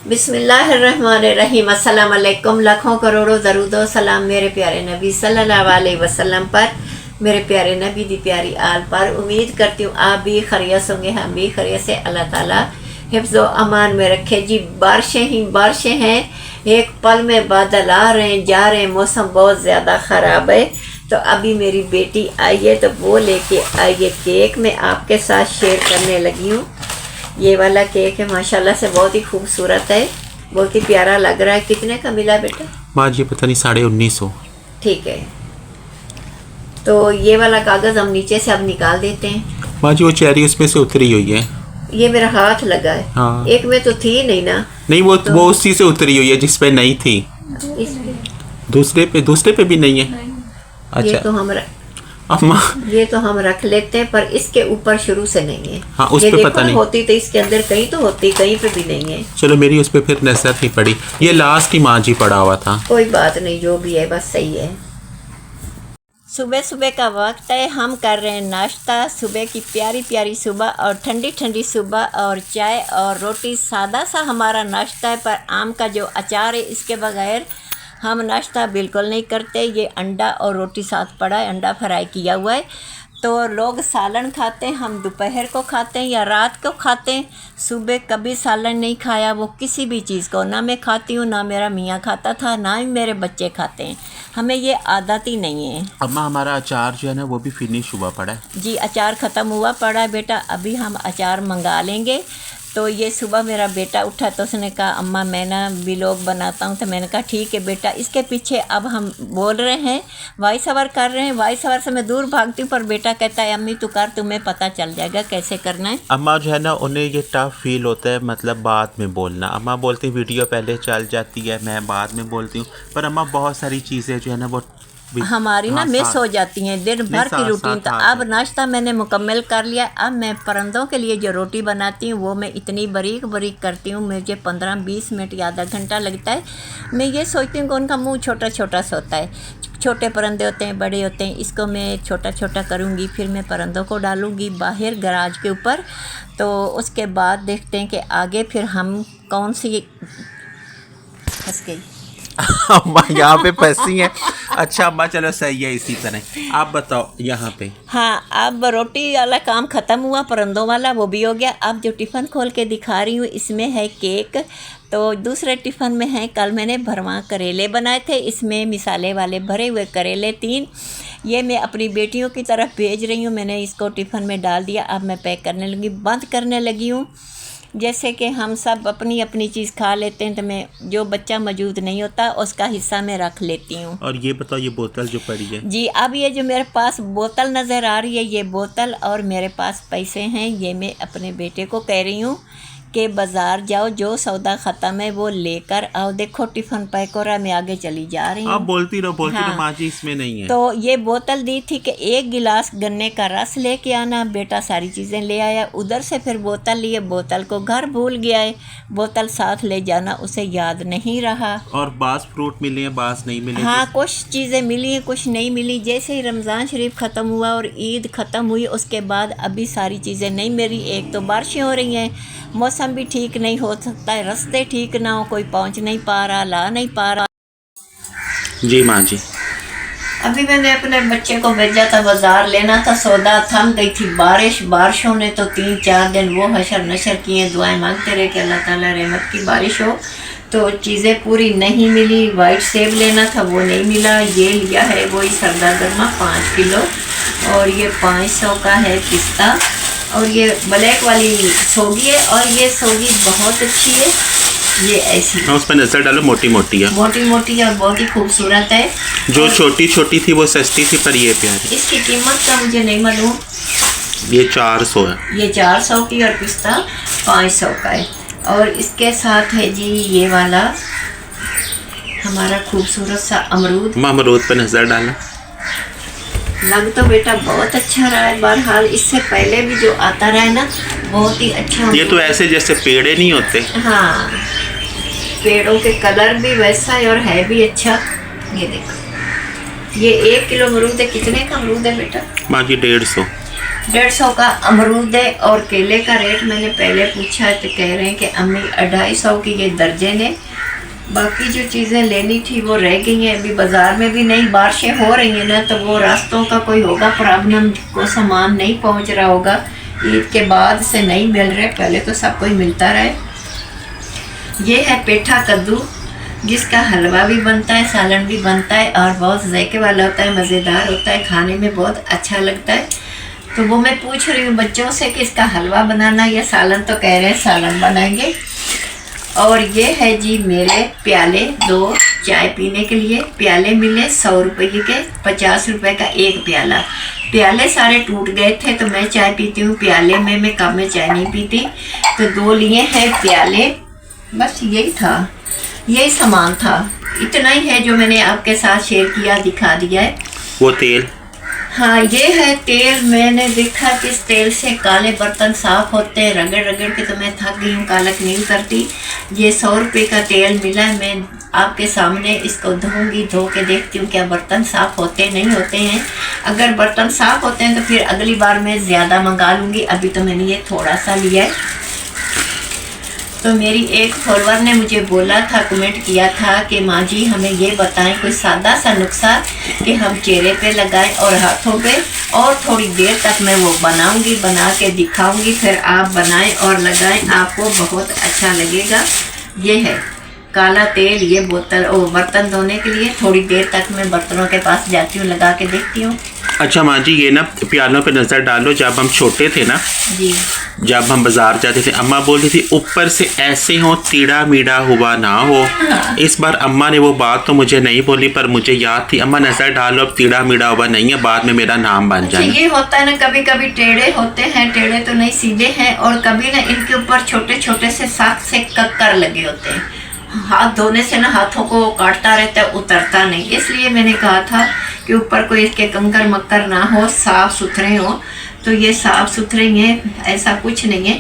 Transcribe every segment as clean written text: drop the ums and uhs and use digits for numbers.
बिस्मिल्लाहिर्रहमानिर्रहीम। अस्सलाम वालेकुम। लाखों करोड़ों दरूदो सलाम मेरे प्यारे नबी सल्लल्लाहु अलैहि वसल्लम पर, मेरे प्यारे नबी दी प्यारी आल पर। उम्मीद करती हूँ आप भी खैरियत होंगे, हम भी खैरियत से। अल्लाह ताला हिफ्ज़ो अमान में रखे। जी बारिशें ही बारिशें हैं, एक पल में बादल आ रहे हैं जा रहे हैं, मौसम बहुत ज़्यादा ख़राब है। तो अभी मेरी बेटी आई है तो वो लेके आई है केक, मैं आपके साथ शेयर करने लगी हूँ। ये वाला केक है, माशाल्लाह से बहुत ही खूबसूरत है, बहुत ही प्यारा लग रहा है। कितने का मिला बेटा? माँ जी पता नहीं 1950। ठीक है, तो ये वाला कागज़ हम नीचे से अब निकाल देते हैं। माँ जी वो चेरी उसमें से उतरी हुई है। ये मेरा हाथ लगा है। हाँ। एक में तो थी नहीं ना। नहीं वो उसी से उतरी हुई है जिस पे नहीं थी। दूसरे पे भी नहीं है। अच्छा ये तो अम्मा ये तो हम रख लेते हैं, पर इसके ऊपर शुरू से नहीं है। हाँ, उस पे पता नहीं होती तो इसके अंदर कहीं तो होती, कहीं पे भी नहीं है। चलो मेरी उस पे फिर नजर नहीं पड़ी, ये लास्ट ही माँ जी पड़ा हुआ था। कोई बात नहीं, जो भी है बस सही है। सुबह सुबह का वक्त है, हम कर रहे हैं नाश्ता। सुबह की प्यारी प्यारी सुबह और ठंडी ठंडी सुबह, और चाय और रोटी। सादा सा हमारा नाश्ता है, पर आम का जो अचार है इसके बगैर हम नाश्ता बिल्कुल नहीं करते। ये अंडा और रोटी साथ पड़ा है, अंडा फ्राई किया हुआ है। तो लोग सालन खाते हैं, हम दोपहर को खाते हैं या रात को खाते हैं। सुबह कभी सालन नहीं खाया वो किसी भी चीज़ को, ना मैं खाती हूँ, ना मेरा मियाँ खाता था, ना ही मेरे बच्चे खाते हैं। हमें ये आदत ही नहीं है। अम्मा हमारा अचार जो है ना वो भी फिनिश हुआ पड़ा है। जी अचार ख़त्म हुआ पड़ा है बेटा, अभी हम अचार मंगा लेंगे। तो ये सुबह मेरा बेटा उठा तो उसने कहा अम्मा मैं ना व्लॉग बनाता हूँ। तो मैंने कहा ठीक है बेटा। इसके पीछे अब हम बोल रहे हैं, वॉइस ओवर कर रहे हैं। वॉइस ओवर से मैं दूर भागती हूँ, पर बेटा कहता है अम्मी तू कर, तुम्हें पता चल जाएगा कैसे करना है। अम्मा जो है ना उन्हें ये टफ फील होता है, मतलब बाद में बोलना। अम्मा बोलती वीडियो पहले चल जाती है, मैं बाद में बोलती हूँ। पर अम्मा बहुत सारी चीज़ें जो है ना वो हमारी ना मिस हो जाती हैं दिन भर की रूटीन। तो अब नाश्ता मैंने मुकम्मल कर लिया। अब मैं परिंदों के लिए जो रोटी बनाती हूँ वो मैं इतनी बारीक बारीक करती हूँ, मुझे 15-20 मिनट या आधा घंटा लगता है। मैं ये सोचती हूँ कि उनका मुंह छोटा छोटा सा होता है, छोटे परिंदे होते हैं, बड़े होते हैं। इसको मैं छोटा छोटा करूँगी, फिर मैं परिंदों को डालूँगी बाहर गराज के ऊपर। तो उसके बाद देखते हैं कि आगे फिर हम कौन सी फंस गई अम्मा यहाँ पे फंसी है। अच्छा अम्मा चलो सही है, इसी तरह आप बताओ यहाँ पे। हाँ अब रोटी वाला काम ख़त्म हुआ, परिंदों वाला वो भी हो गया। अब जो टिफ़िन खोल के दिखा रही हूँ इसमें है केक। तो दूसरे टिफ़िन में है, कल मैंने भरवा करेले बनाए थे, इसमें मिसाले वाले भरे हुए करेले 3। ये मैं अपनी बेटियों की तरफ भेज रही हूँ। मैंने इसको टिफ़िन में डाल दिया। अब मैं पैक करने लगी, बंद करने लगी हूँ। जैसे कि हम सब अपनी अपनी चीज़ खा लेते हैं, तो मैं जो बच्चा मौजूद नहीं होता उसका हिस्सा मैं रख लेती हूँ। और ये बताओ ये बोतल जो पड़ी है जी, अब ये जो मेरे पास बोतल नज़र आ रही है, ये बोतल और मेरे पास पैसे हैं। ये मैं अपने बेटे को कह रही हूँ कि बाज़ार जाओ, जो सौदा ख़त्म है वो लेकर आओ। देखो टिफ़िन पैक हो रहा है, मैं आगे चली जा रही हूँ। आप बोलती रहो हाँ। माँ जी इसमें नहीं है। तो ये बोतल दी थी कि 1 गिलास गन्ने का रस लेके आना। बेटा सारी चीज़ें ले आया, उधर से फिर बोतल लिए, बोतल को घर भूल गया है। बोतल साथ ले जाना उसे याद नहीं रहा। और बास फ्रूट मिले हैं, बास नहीं मिले। हाँ कुछ चीज़ें मिली हैं, कुछ नहीं मिली। जैसे ही रमज़ान शरीफ ख़त्म हुआ और ईद ख़त्म हुई, उसके बाद अभी सारी चीज़ें नहीं मिली। एक तो बारिशें हो रही हैं, मौसम भी ठीक नहीं हो सकता है, रास्ते ठीक ना हो, कोई पहुंच नहीं पा रहा, ला नहीं पा रहा। जी माँ जी अभी मैंने अपने बच्चे को भेजा था बाज़ार, लेना था सौदा। थम गई थी बारिशों ने तो 3-4 दिन वो हशर नशर किए। दुआएं मांगते रहे कि अल्लाह ताला रहमत की बारिश हो। तो चीज़ें पूरी नहीं मिली। वाइट सेब लेना था वो नहीं मिला। ये लिया है वही सरदा गर्मा 5 किलो, और ये 500 का है पिस्ता। और ये ब्लैक वाली सोगी है, और ये सोगी बहुत अच्छी है। ये ऐसी उस पर नजर डालो, मोटी मोटी है, मोटी मोटी है और बहुत ही खूबसूरत है। जो छोटी छोटी थी वो सस्ती थी, पर ये प्यारी। इसकी कीमत का मुझे नहीं मालूम। ये 400 है। ये 400 की, और पिस्ता 500 का है। और इसके साथ है जी ये वाला हमारा खूबसूरत सा अमरूद। अमरूद पर नजर डालो। लग तो बेटा बहुत अच्छा रहा है। बहरहाल इससे पहले भी जो आता रहा है ना बहुत ही अच्छा। ये तो ऐसे जैसे पेड़े नहीं होते। हाँ पेड़ों के कलर भी वैसा है और है भी अच्छा। ये देखो, ये 1 किलो अमरूद है। कितने का अमरूद है बेटा? माँ जी 150। 150 का अमरूद है और केले का रेट मैंने पहले पूछा तो कह रहे हैं कि अम्मी 250 की ये दर्जन है। बाकी जो चीज़ें लेनी थी वो रह गई हैं। अभी बाज़ार में भी नहीं, बारिशें हो रही हैं ना, तो वो रास्तों का कोई होगा प्रॉब्लम, को सामान नहीं पहुंच रहा होगा। ईद के बाद से नहीं मिल रहे, पहले तो सब कोई मिलता रहे। ये है पेठा कद्दू, जिसका हलवा भी बनता है, सालन भी बनता है और बहुत जायके वाला होता है, मज़ेदार होता है, खाने में बहुत अच्छा लगता है। तो वो मैं पूछ रही हूँ बच्चों से कि इसका हलवा बनाना या सालन, तो कह रहे हैं सालन बनाएंगे। और ये है जी मेरे प्याले, 2 चाय पीने के लिए प्याले मिले 100 रुपये के, 50 रुपये का एक प्याला। प्याले सारे टूट गए थे तो मैं चाय पीती हूँ प्याले में, मैं कप में चाय नहीं पीती। तो 2 लिए हैं प्याले, बस यही था, यही सामान था, इतना ही है जो मैंने आपके साथ शेयर किया, दिखा दिया है। वो तेल, हाँ ये है तेल। मैंने देखा कि इस तेल से काले बर्तन साफ होते हैं, रगड़ रगड़ के तो मैं थक गई हूँ, कालक नहीं करती। ये 100 रुपये का तेल मिला है, मैं आपके सामने इसको धोऊंगी, धो के देखती हूँ क्या बर्तन साफ होते नहीं होते हैं। अगर बर्तन साफ होते हैं तो फिर अगली बार मैं ज़्यादा मंगा लूँगी। अभी तो मैंने ये थोड़ा सा लिया है। तो मेरी एक फॉलोअर ने मुझे बोला था, कमेंट किया था कि माँ जी हमें ये बताएं कोई सादा सा नुस्खा कि हम चेहरे पे लगाएं और हाथों पे, और थोड़ी देर तक मैं वो बनाऊंगी, बना के दिखाऊंगी, फिर आप बनाएं और लगाएं, आपको बहुत अच्छा लगेगा। ये है काला तेल, ये बोतल बर्तन धोने के लिए। थोड़ी देर तक मैं बर्तनों के पास जाती हूँ, लगा के देखती हूँ। अच्छा माँ जी, ये ना प्यालों पे नज़र डालो। जब हम छोटे थे ना जी, जब हम बाजार जाते थे, अम्मा बोलती थी ऊपर से ऐसे हो, टीड़ा मीड़ा हुआ ना हो। हाँ। इस बार अम्मा ने वो बात तो मुझे नहीं बोली, पर मुझे याद थी, अम्मा नज़र डालो अब टीड़ा मीड़ा हुआ नहीं है, बाद में मेरा नाम बन जाए। ये होता है ना, कभी कभी टेढ़े होते हैं, टेढ़े तो नहीं सीधे हैं, और कभी ना इनके ऊपर छोटे छोटे से साख से कक्कर लगे होते हैं। हाथ धोने से ना हाथों को काटता रहता है, उतरता नहीं। इसलिए मैंने कहा था कि ऊपर कोई इसके कंकर मक्कर ना हो, साफ सुथरे हो। तो ये साफ सुथरे हैं, ऐसा कुछ नहीं है।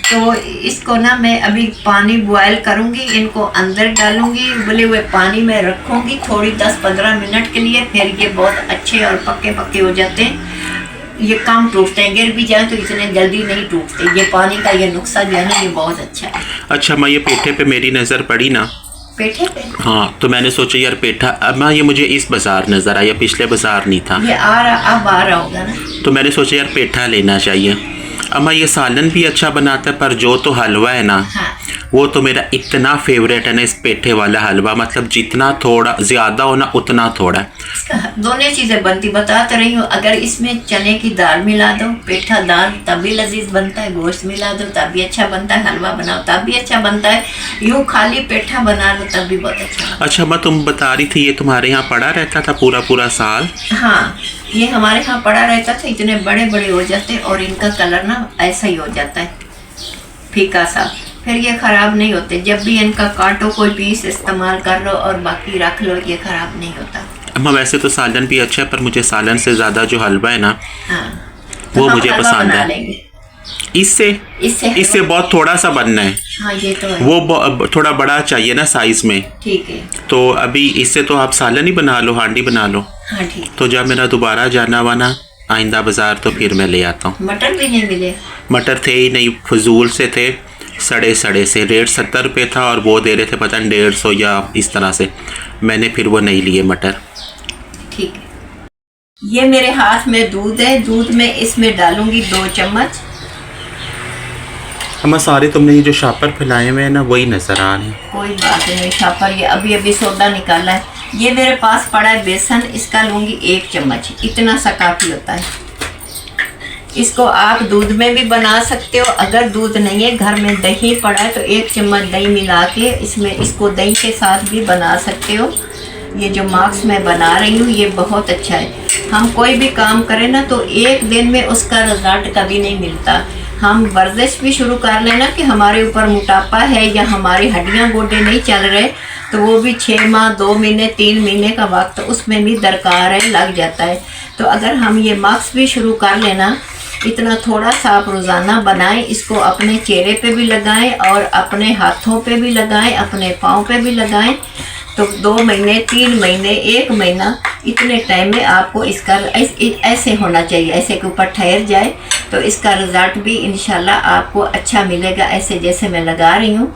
तो इसको ना मैं अभी पानी बॉयल करूँगी, इनको अंदर डालूँगी, उबले हुए पानी में रखूँगी थोड़ी 10-15 मिनट के लिए। फिर ये बहुत अच्छे और पक्के पक्के हो जाते हैं। ये कम टूटते हैं, गिर भी जाए तो इतने जल्दी नहीं टूटते। ये पानी का ये नुस्खा जो है ना, ये बहुत अच्छा है। अच्छा माँ, ये पेठे पे मेरी नज़र पड़ी ना, पेठे पे? हाँ, तो मैंने सोचा यार पेठा, अब माँ ये मुझे इस बाज़ार नज़र आया, पिछले बाज़ार नहीं था। ये आ रहा, अब आ रहा होगा ना। तो मैंने सोचा यार पेठा लेना चाहिए। अम्मा ये सालन भी अच्छा बनाता है, पर जो तो हलवा है ना, हाँ। वो तो मेरा इतना फेवरेट है ना, इस पेठे वाला हलवा। मतलब जितना थोड़ा ज़्यादा हो ना उतना थोड़ा। दोनों चीज़ें बनती, बता तो रही हूँ। अगर इसमें चने की दाल मिला दो, पेठा दाल, तब भी लजीज बनता है। गोश्त मिला दो तब भी अच्छा बनता है। हलवा बनाओ तब भी अच्छा बनता है। यूँ खाली पेठा बना लो तब भी बहुत अच्छा। अच्छा मैं, तुम बता रही थी ये तुम्हारे यहाँ पड़ा रहता था पूरा साल? हाँ, ये हमारे यहाँ पड़ा रहता था। इतने बड़े बड़े हो जाते और इनका कलर ना ऐसा ही हो जाता है, फीका सा। फिर ये ख़राब नहीं होते। जब भी इनका काटो, कोई पीस इस्तेमाल कर लो और बाकी रख लो, ये ख़राब नहीं होता। अम्मा वैसे तो सालन भी अच्छा है, पर मुझे सालन से ज़्यादा जो हलवा है ना, हाँ, वो मुझे पसंद है। इससे बहुत थोड़ा सा बनना है। हाँ, ये तो है। वो थोड़ा बड़ा चाहिए ना साइज में। ठीक है। तो अभी इससे तो आप सालन ही बना लो, हांडी बना लो। हाँ ठीक। तो जब मेरा दोबारा जाना हुआ ना आइंदा बाज़ार, तो फिर मैं ले आता हूँ। मटर भी नहीं मिले? मटर थे ही नहीं, फजूल से थे, सड़े से। रेट 70 रुपये था और वो दे रहे थे पता नहीं 150 या इस तरह से। मैंने फिर वो नहीं लिए मटर। ठीक है। ये मेरे हाथ में दूध है, दूध में इसमें डालूंगी 2 चम्मच। हमारे सारे तुमने ये जो शापर फैलाए हुए हैं ना, वही नज़र आ रहे हैं। कोई बात नहीं, शापर ये अभी सोडा निकाला है। ये मेरे पास पड़ा है बेसन, इसका लूँगी 1 चम्मच। इतना सा काफ़ी होता है। इसको आप दूध में भी बना सकते हो। अगर दूध नहीं है, घर में दही पड़ा है, तो 1 चम्मच दही मिला के इसको दही के साथ भी बना सकते हो। ये जो मार्क्स मैं बना रही हूँ ये बहुत अच्छा है। हम कोई भी काम करें ना, तो एक दिन में उसका रिजल्ट कभी नहीं मिलता। हम वर्जिश भी शुरू कर लेना कि हमारे ऊपर मोटापा है या हमारी हड्डियाँ गोडे नहीं चल रहे, तो वो भी 6 माह, 2 महीने, 3 महीने का वक्त उसमें भी दरकार है, लग जाता है। तो अगर हम ये मार्क्स भी शुरू कर लेना, इतना थोड़ा सा आप रोज़ाना बनाएं। इसको अपने चेहरे पे भी लगाएं और अपने हाथों पे भी लगाएं, अपने पाँव पे भी लगाएं। तो 2 महीने, 3 महीने, 1 महीना, इतने टाइम में आपको इसका ऐसे होना चाहिए, ऐसे के ऊपर ठहर जाए तो इसका रिज़ल्ट भी इंशाल्लाह आपको अच्छा मिलेगा। ऐसे जैसे मैं लगा रही हूँ,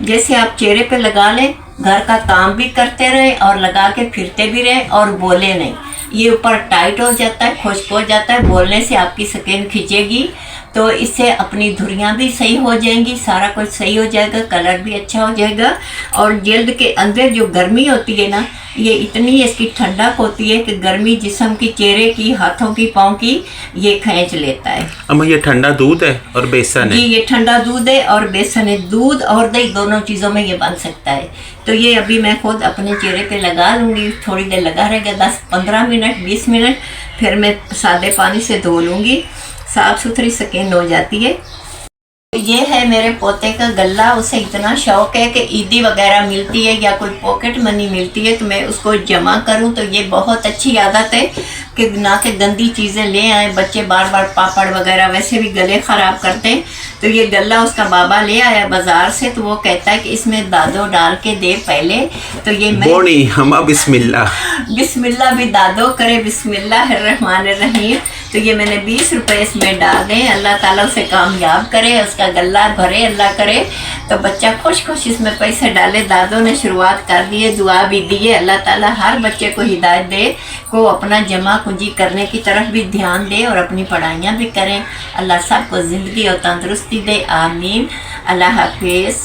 जैसे आप चेहरे पे लगा लें, घर का काम भी करते रहे और लगा के फिरते भी रहे और बोले नहीं। ये ऊपर टाइट हो जाता है, खुश्क हो जाता है, बोलने से आपकी स्किन खिंचेगी, तो इससे अपनी धुरियाँ भी सही हो जाएंगी, सारा कुछ सही हो जाएगा, कलर भी अच्छा हो जाएगा। और जल्द के अंदर जो गर्मी होती है ना, ये इतनी इसकी ठंडक होती है कि गर्मी जिस्म की, चेहरे की, हाथों की, पाँव की ये खींच लेता है। अम्मा ये ठंडा दूध है और बेसन है? जी, ये ठंडा दूध है और बेसन है। दूध और दही दोनों चीज़ों में ये बन सकता है। तो ये अभी मैं खुद अपने चेहरे पे लगा लूँगी, थोड़ी देर लगा रहेगा, 10-15 मिनट, 20 मिनट, फिर मैं सादे पानी से धो लूँगी, साफ़ सुथरी स्किन हो जाती है। ये है मेरे पोते का गल्ला। उसे इतना शौक है कि ईदी वगैरह मिलती है या कोई पॉकेट मनी मिलती है तो मैं उसको जमा करूं। तो ये बहुत अच्छी आदत है कि ना कि गंदी चीज़ें ले आए। बच्चे बार बार पापड़ वगैरह वैसे भी गले ख़राब करते हैं, तो ये गल्ला उसका बाबा ले आया बाज़ार से, तो वो कहता है कि इसमें दादो डाल के दे पहले। तो ये मैं हम बिस्मिल्लाह बिस्मिल्लाह भी दादो करे, बिस्मिल्लाहिर्रहमानिर्रहीम। तो ये मैंने 20 रुपए इसमें डाल दें। अल्लाह ताला उसे कामयाब करे, उसका गल्ला भरे, अल्लाह करे तो बच्चा खुश खुश इसमें पैसे डाले। दादों ने शुरुआत कर दी है, दुआ भी दी है। अल्लाह ताला हर बच्चे को हिदायत दे, को अपना जमा पूंजी करने की तरफ भी ध्यान दे और अपनी पढ़ाइयाँ भी करें। अल्लाह सबको ज़िंदगी और तंदुरुस्ती दे, आमीन। अल्लाह हाफिज़।